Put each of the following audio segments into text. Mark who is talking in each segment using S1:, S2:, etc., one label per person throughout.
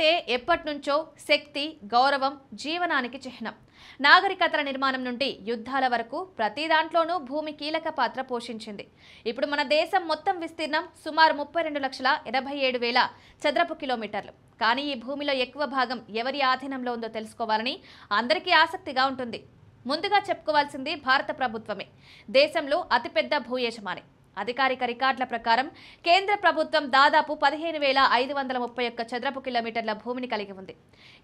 S1: అంటే ఎప్పటినుంచో శక్తి, గౌరవం, జీవనానికి చిహ్నం. నాగరికతల నిర్మాణం నుండి యుద్ధాల వరకు ప్రతి దాంట్లోనూ భూమి కీలక పాత్ర పోషించింది. ఇప్పుడు మన దేశం మొత్తం విస్తీర్ణం సుమారు 32,87,000 చదరపు కిలోమీటర్లు. కానీ ఈ భూమిలో ఎక్కువ భాగం ఎవరి ఆధీనంలో ఉందో తెలుసుకోవాలని అందరికీ ఆసక్తిగా ఉంటుంది. ముందుగా చెప్పుకోవాల్సింది భారత ప్రభుత్వమే. దేశంలో అతిపెద్ద భూ యజమాని. అధికారిక రికార్డుల ప్రకారం కేంద్ర ప్రభుత్వం దాదాపు 15,531 చదరపు కిలోమీటర్ల భూమిని కలిగి ఉంది.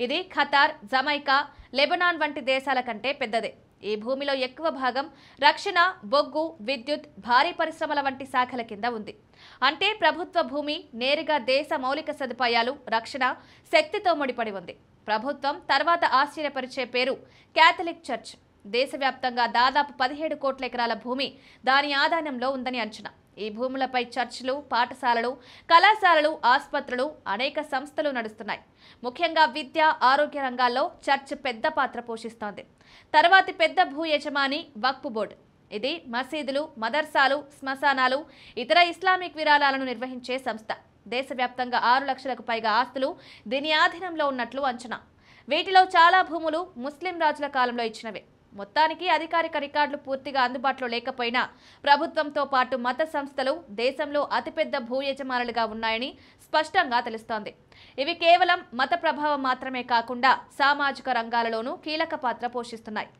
S1: ఇది ఖతార్, జమైకా, లెబనాన్ వంటి దేశాల కంటే పెద్దదే. ఈ భూమిలో ఎక్కువ భాగం రక్షణ, బొగ్గు, విద్యుత్, భారీ పరిశ్రమల వంటి శాఖల కింద ఉంది. అంటే ప్రభుత్వ భూమి నేరుగా దేశ మౌలిక సదుపాయాలు, రక్షణ, శక్తితో ముడిపడి ఉంది. ప్రభుత్వం తర్వాత ఆశ్చర్యపరిచే పేరు క్యాథలిక్ చర్చ్. దేశవ్యాప్తంగా దాదాపు 17 కోట్ల ఎకరాల భూమి దాని ఆధీనంలో ఉందని అంచనా. ఈ భూములపై చర్చిలు, పాఠశాలలు, కళాశాలలు, ఆసుపత్రులు, అనేక సంస్థలు నడుస్తున్నాయి. ముఖ్యంగా విద్య, ఆరోగ్య రంగాల్లో చర్చ్ పెద్ద పాత్ర పోషిస్తోంది. తర్వాతి పెద్ద భూ యజమాని వక్ఫ్ బోర్డు. ఇది మసీదులు, మదర్సాలు, శ్మశానాలు, ఇతర ఇస్లామిక్ విరాళాలను నిర్వహించే సంస్థ. దేశవ్యాప్తంగా 6 లక్షలకు పైగా ఆస్తులు దీని ఆధీనంలో ఉన్నట్లు అంచనా. వీటిలో చాలా భూములు ముస్లిం రాజుల కాలంలో ఇచ్చినవే. మొత్తానికి అధికారిక రికార్డులు పూర్తిగా అందుబాటులో లేకపోయినా ప్రభుత్వంతో పాటు మత సంస్థలు దేశంలో అతిపెద్ద భూ యజమానులుగా ఉన్నాయని స్పష్టంగా తెలుస్తోంది. ఇవి కేవలం మత ప్రభావం మాత్రమే కాకుండా సామాజిక రంగాలలోనూ కీలక పాత్ర పోషిస్తున్నాయి.